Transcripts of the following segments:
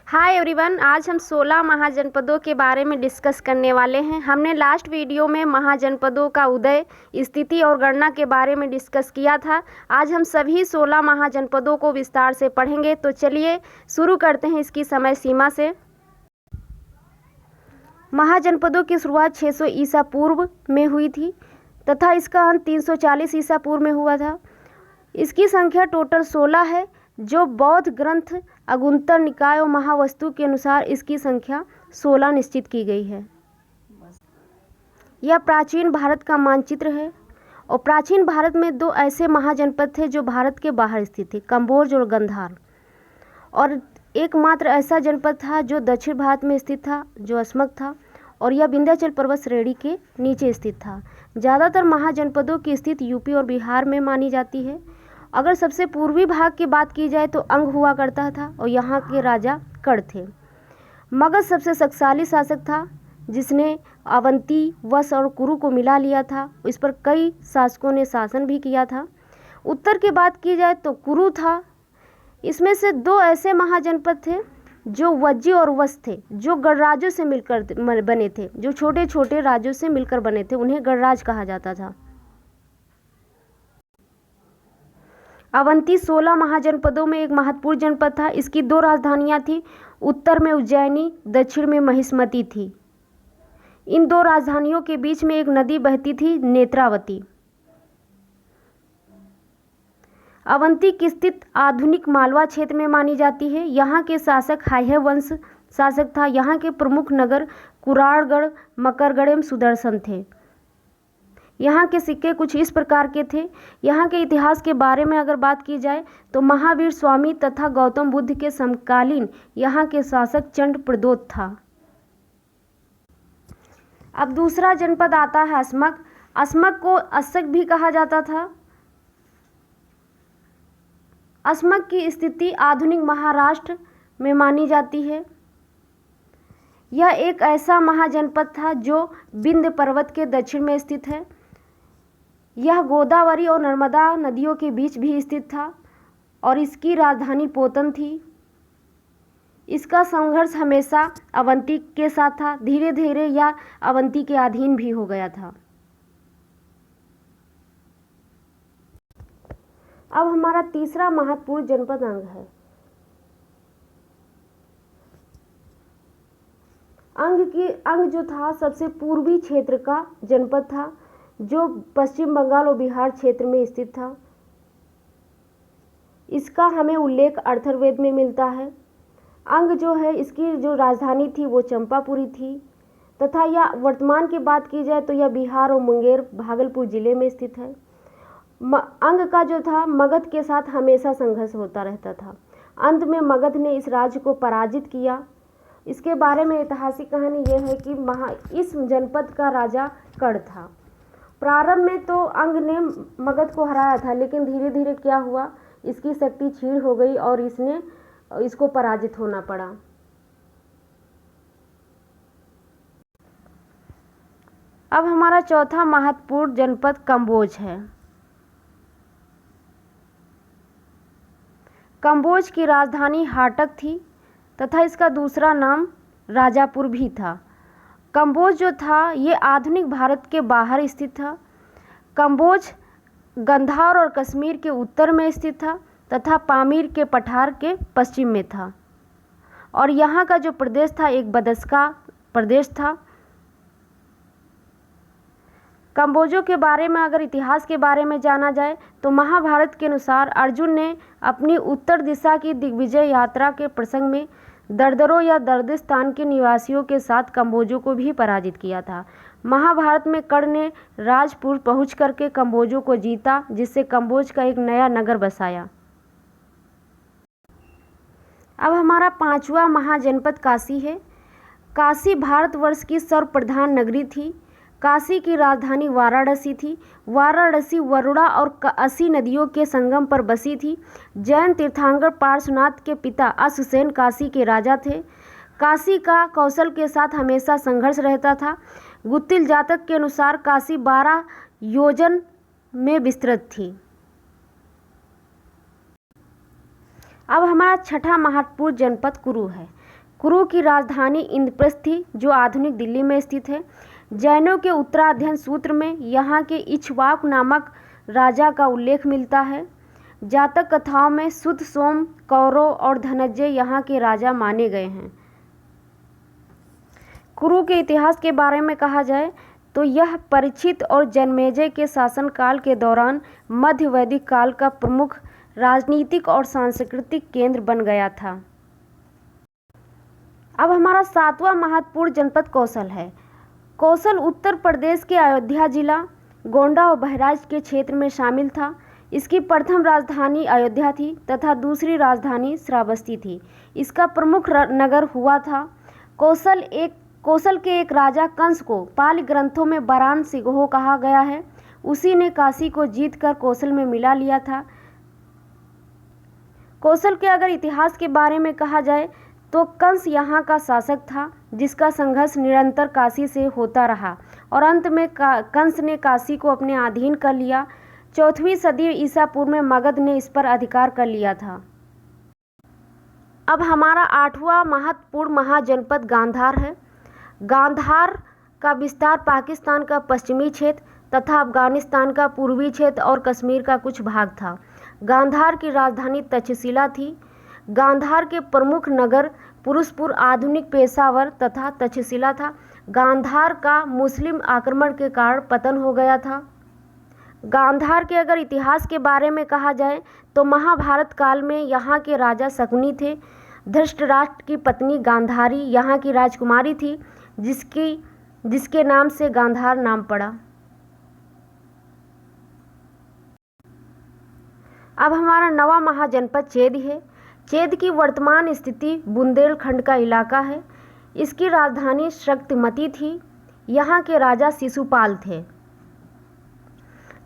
Hi everyone, आज हम 16 महाजनपदों के बारे में डिस्कस करने वाले हैं। हमने लास्ट वीडियो में महाजनपदों का उदय, स्थिति और गणना के बारे में डिस्कस किया था। आज हम सभी 16 महाजनपदों को विस्तार से पढ़ेंगे। तो चलिए शुरू करते हैं इसकी समय सीमा से। महाजनपदों की शुरुआत 600 ईसा पूर्व में हुई थी तथा इसका अंत 340 ईसा पूर्व में हुआ था। इसकी संख्या टोटल 16 है, जो बौद्ध ग्रंथ अगुंतर निकाय और महावस्तु के अनुसार इसकी संख्या 16 निश्चित की गई है। यह प्राचीन भारत का मानचित्र है और प्राचीन भारत में दो ऐसे महाजनपद थे जो भारत के बाहर स्थित थे, कंबोज और गंधार, और एकमात्र ऐसा जनपद था जो दक्षिण भारत में स्थित था, जो अस्मक था, और यह विंध्याचल पर्वत श्रेणी के नीचे स्थित था। ज़्यादातर महाजनपदों की स्थिति यूपी और बिहार में मानी जाती है। अगर सबसे पूर्वी भाग की बात की जाए तो अंग हुआ करता था और यहाँ के राजा कर्ण थे। मगध सबसे शक्तिशाली शासक था, जिसने अवंती, वश और कुरु को मिला लिया था। इस पर कई शासकों ने शासन भी किया था। उत्तर की बात की जाए तो कुरु था। इसमें से दो ऐसे महाजनपद थे जो वज्जी और वश थे, जो गणराज्यों से मिलकर बने थे, जो छोटे छोटे राज्यों से मिलकर बने थे, उन्हें गणराज कहा जाता था। अवंती 16 महाजनपदों में एक महत्वपूर्ण जनपद था। इसकी दो राजधानियां थी, उत्तर में उज्जैनी, दक्षिण में महिष्मती थी। इन दो राजधानियों के बीच में एक नदी बहती थी, नेत्रावती। अवंती की स्थिति आधुनिक मालवा क्षेत्र में मानी जाती है। यहाँ के शासक हाय्य वंश शासक था। यहाँ के प्रमुख नगर कुराड़गढ़, मकरगढ़ एवं सुदर्शन थे। यहाँ के सिक्के कुछ इस प्रकार के थे। यहाँ के इतिहास के बारे में अगर बात की जाए तो महावीर स्वामी तथा गौतम बुद्ध के समकालीन यहाँ के शासक चंड प्रदोत था। अब दूसरा जनपद आता है अस्मक। अस्मक को अस्सक भी कहा जाता था। अस्मक की स्थिति आधुनिक महाराष्ट्र में मानी जाती है। यह एक ऐसा महाजनपद था जो विंध्य पर्वत के दक्षिण में स्थित है। यह गोदावरी और नर्मदा नदियों के बीच भी स्थित था और इसकी राजधानी पोतन थी। इसका संघर्ष हमेशा अवंती के साथ था। धीरे धीरे यह अवंती के अधीन भी हो गया था। अब हमारा तीसरा महत्वपूर्ण जनपद अंग है। अंग जो था सबसे पूर्वी क्षेत्र का जनपद था, जो पश्चिम बंगाल और बिहार क्षेत्र में स्थित था। इसका हमें उल्लेख अथर्ववेद में मिलता है। अंग जो है, इसकी जो राजधानी थी वो चंपापुरी थी तथा यह वर्तमान की बात की जाए तो यह बिहार और मुंगेर भागलपुर जिले में स्थित है। अंग का जो था मगध के साथ हमेशा संघर्ष होता रहता था। अंत में मगध ने इस राज्य को पराजित किया। इसके बारे में ऐतिहासिक कहानी यह है कि इस जनपद का राजा कर्ण था। प्रारंभ में तो अंग ने मगध को हराया था, लेकिन धीरे धीरे क्या हुआ, इसकी शक्ति क्षीण हो गई और इसको पराजित होना पड़ा। अब हमारा चौथा महत्वपूर्ण जनपद कंबोज है। कंबोज की राजधानी हाटक थी तथा इसका दूसरा नाम राजापुर भी था। कंबोज जो था ये आधुनिक भारत के बाहर स्थित था। कंबोज गंधार और कश्मीर के उत्तर में स्थित था तथा पामीर के पठार के पश्चिम में था, और यहाँ का जो प्रदेश था एक बदस्का प्रदेश था। कंबोजों के बारे में अगर इतिहास के बारे में जाना जाए तो महाभारत के अनुसार अर्जुन ने अपनी उत्तर दिशा की दिग्विजय यात्रा के प्रसंग में दरदरों या दर्दिस्तान के निवासियों के साथ कंबोजों को भी पराजित किया था। महाभारत में कर्ण ने राजपुर पहुंच करके कंबोजों को जीता, जिससे कंबोज का एक नया नगर बसाया। अब हमारा पांचवा महाजनपद काशी है। काशी भारतवर्ष की सर्वप्रधान नगरी थी। काशी की राजधानी वाराणसी थी। वाराणसी वरुणा और काशी नदियों के संगम पर बसी थी। जैन तीर्थंकर पार्श्वनाथ के पिता अश्वसेन काशी के राजा थे। काशी का कौशल के साथ हमेशा संघर्ष रहता था। गुत्तिल जातक के अनुसार काशी 12 योजन में विस्तृत थी। अब हमारा छठा महत्वपूर्ण जनपद कुरु है। कुरु की राजधानी इंद्रप्रस्थ थी, जो आधुनिक दिल्ली में स्थित है। जैनों के उत्तराध्ययन सूत्र में यहाँ के इक्ष्वाकु नामक राजा का उल्लेख मिलता है। जातक कथाओं में सुत, सोम, कौरव और धनंजय यहाँ के राजा माने गए हैं। कुरु के इतिहास के बारे में कहा जाए तो यह परीक्षित और जन्मेजय के शासनकाल के दौरान मध्य वैदिक काल का प्रमुख राजनीतिक और सांस्कृतिक केंद्र बन गया था। अब हमारा 7वां महत्वपूर्ण जनपद कौशल है। कौशल उत्तर प्रदेश के अयोध्या जिला, गोंडा और बहराइच के क्षेत्र में शामिल था। इसकी प्रथम राजधानी अयोध्या थी तथा दूसरी राजधानी श्रावस्ती थी। इसका प्रमुख नगर हुआ था। कौशल के एक राजा कंस को पाली ग्रंथों में बरान सिंह कहा गया है। उसी ने काशी को जीतकर कौशल में मिला लिया था। कौशल के अगर इतिहास के बारे में कहा जाए तो कंस यहाँ का शासक था, जिसका संघर्ष निरंतर काशी से होता रहा और अंत में कंस ने काशी को अपने अधीन कर लिया। 4वीं सदी ईसा पूर्व में मगध ने इस पर अधिकार कर लिया था। अब हमारा 8वां महत्वपूर्ण महाजनपद गांधार है। गांधार का विस्तार पाकिस्तान का पश्चिमी क्षेत्र तथा अफगानिस्तान का पूर्वी क्षेत्र और कश्मीर का कुछ भाग था। गांधार की राजधानी तक्षशिला थी। गांधार के प्रमुख नगर पुरुषपुर, आधुनिक पेशावर तथा तक्षशिला था। गांधार का मुस्लिम आक्रमण के कारण पतन हो गया था। गांधार के अगर इतिहास के बारे में कहा जाए तो महाभारत काल में यहाँ के राजा शकुनी थे। धृतराष्ट्र की पत्नी गांधारी यहाँ की राजकुमारी थी, जिसके नाम से गांधार नाम पड़ा। अब हमारा 9वां महाजनपद चेद है। चेद की वर्तमान स्थिति बुंदेलखंड का इलाका है। इसकी राजधानी शक्तिमती थी। यहाँ के राजा शिशुपाल थे।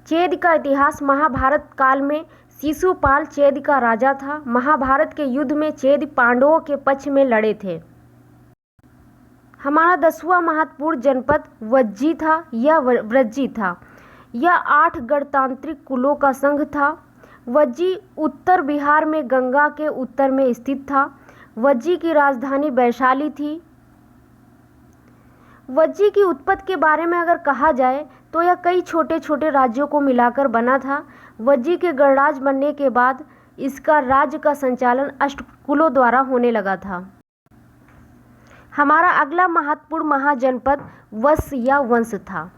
चेद का इतिहास महाभारत काल में शिशुपाल चेद का राजा था। महाभारत के युद्ध में चेद पांडवों के पक्ष में लड़े थे। हमारा 10वां महत्वपूर्ण जनपद वज्जी था या व्रज्जी था। यह 8 गणतांत्रिक कुलों का संघ था। वज्जी उत्तर बिहार में गंगा के उत्तर में स्थित था। वज्जी की राजधानी वैशाली थी। वज्जी की उत्पत्ति के बारे में अगर कहा जाए तो यह कई छोटे छोटे राज्यों को मिलाकर बना था। वज्जी के गणराज्य बनने के बाद इसका राज्य का संचालन अष्टकुलों द्वारा होने लगा था। हमारा अगला महत्वपूर्ण महाजनपद वत्स या वंश था।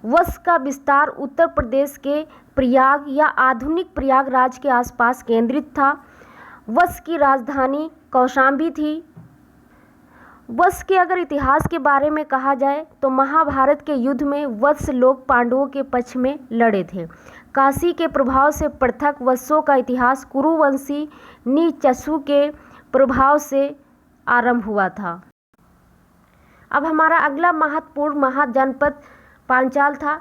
वत्स का विस्तार उत्तर प्रदेश के प्रयाग या आधुनिक प्रयागराज के आसपास केंद्रित था। वत्स की राजधानी कौशांबी थी। वत्स के अगर इतिहास के बारे में कहा जाए तो महाभारत के युद्ध में वत्स लोग पांडवों के पक्ष में लड़े थे। काशी के प्रभाव से पृथक वत्सों का इतिहास कुरुवंशी नीचसु के प्रभाव से आरंभ हुआ था। अब हमारा अगला महत्वपूर्ण महाजनपद पांचाल था।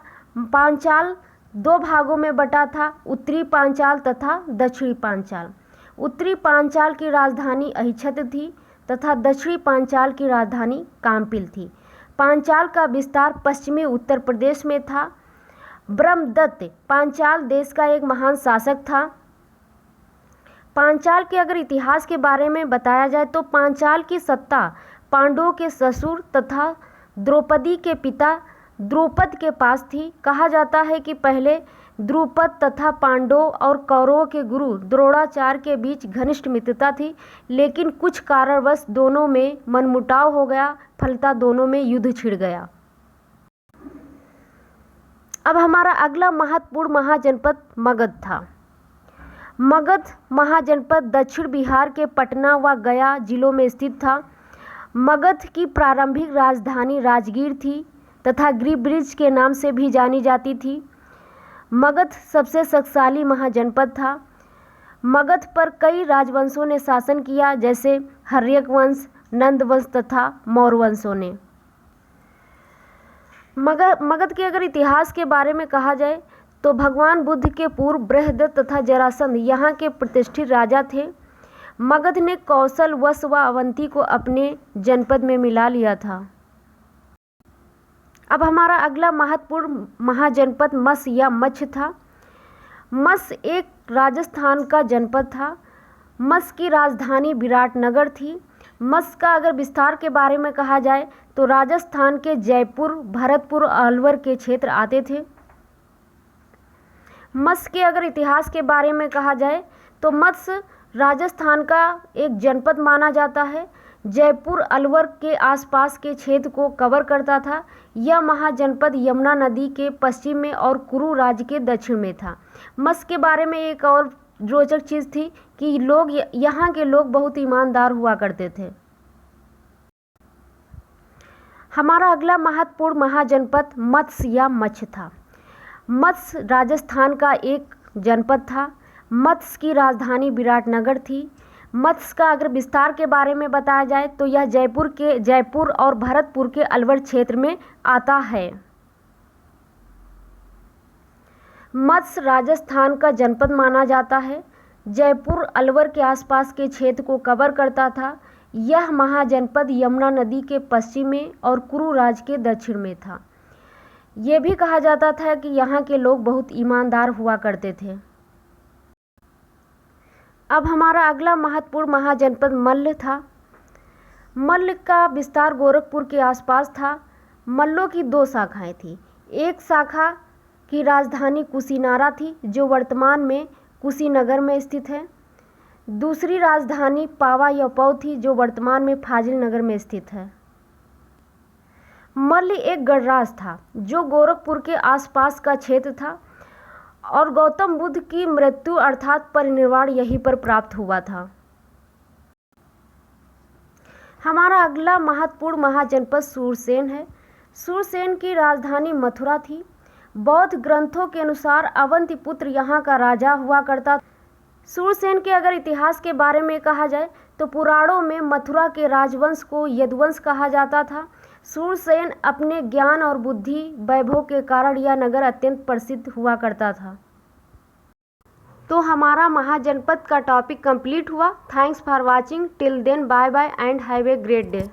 पांचाल 2 भागों में बटा था, उत्तरी पांचाल तथा दक्षिणी पांचाल। उत्तरी पांचाल की राजधानी अहिच्छत्र थी तथा दक्षिणी पांचाल की राजधानी काम्पिल थी। पांचाल का विस्तार पश्चिमी उत्तर प्रदेश में था। ब्रह्मदत्त पांचाल देश का एक महान शासक था। पांचाल के अगर इतिहास के बारे में बताया जाए तो पांचाल की सत्ता पांडवों के ससुर तथा द्रौपदी के पिता द्रुपद के पास थी। कहा जाता है कि पहले द्रुपद तथा पांडवों और कौरवों के गुरु द्रोणाचार्य के बीच घनिष्ठ मित्रता थी, लेकिन कुछ कारणवश दोनों में मनमुटाव हो गया, फलतः दोनों में युद्ध छिड़ गया। अब हमारा अगला महत्वपूर्ण महाजनपद मगध था। मगध महाजनपद दक्षिण बिहार के पटना व गया जिलों में स्थित था। मगध की प्रारंभिक राजधानी राजगीर थी तथा गिरिब्रिज के नाम से भी जानी जाती थी। मगध सबसे शक्तिशाली महाजनपद था। मगध पर कई राजवंशों ने शासन किया, जैसे हर्यक वंश, नंद वंश तथा मौर्य वंशों ने। मगध के अगर इतिहास के बारे में कहा जाए तो भगवान बुद्ध के पूर्व बृहदत्त तथा जरासंध यहाँ के प्रतिष्ठित राजा थे। मगध ने कौशल, वत्स व अवंती को अपने जनपद में मिला लिया था। अब हमारा अगला महत्वपूर्ण महाजनपद मत्स या मच्छ था। मत्स एक राजस्थान का जनपद था। मत्स की राजधानी विराटनगर थी। मत्स्य का अगर विस्तार के बारे में कहा जाए तो राजस्थान के जयपुर, भरतपुर, अलवर के क्षेत्र आते थे। मत्स्य के अगर इतिहास के बारे में कहा जाए तो मत्स्य राजस्थान का एक जनपद माना जाता है। जयपुर अलवर के आसपास के क्षेत्र को कवर करता था। यह महाजनपद यमुना नदी के पश्चिम में और कुरु राज्य के दक्षिण में था। मत्स्य के बारे में एक और रोचक चीज़ थी कि यहाँ के लोग बहुत ईमानदार हुआ करते थे। हमारा अगला महत्वपूर्ण महाजनपद मत्स्य या मच्छ था। मत्स्य राजस्थान का एक जनपद था। मत्स्य की राजधानी विराटनगर थी। मत्स्य का अगर विस्तार के बारे में बताया जाए तो यह जयपुर और भरतपुर के अलवर क्षेत्र में आता है। मत्स्य राजस्थान का जनपद माना जाता है। जयपुर अलवर के आसपास के क्षेत्र को कवर करता था। यह महाजनपद यमुना नदी के पश्चिम में और कुरु राज्य के दक्षिण में था। ये भी कहा जाता था कि यहाँ के लोग बहुत ईमानदार हुआ करते थे। अब हमारा अगला महत्वपूर्ण महाजनपद मल्ल था। मल्ल का विस्तार गोरखपुर के आसपास था। मल्लों की दो शाखाएं थी। एक शाखा की राजधानी कुशीनारा थी जो वर्तमान में कुशीनगर में स्थित है। दूसरी राजधानी पावा यपौ थी जो वर्तमान में फाजिल नगर में स्थित है। मल्ल एक गणराज्य था जो गोरखपुर के आसपास का क्षेत्र था और गौतम बुद्ध की मृत्यु अर्थात परिनिर्वाण यहीं पर प्राप्त हुआ था। हमारा अगला महत्वपूर्ण महाजनपद सूरसेन है। सूरसेन की राजधानी मथुरा थी। बौद्ध ग्रंथों के अनुसार अवंतिपुत्र यहाँ का राजा हुआ करता। सूरसेन के अगर इतिहास के बारे में कहा जाए तो पुराणों में मथुरा के राजवंश को यदुवंश कहा जाता था। सूरसेन अपने ज्ञान और बुद्धि वैभव के कारण यह नगर अत्यंत प्रसिद्ध हुआ करता था। तो हमारा महाजनपद का टॉपिक कंप्लीट हुआ। Thanks for watching. Till then bye bye and have a great day.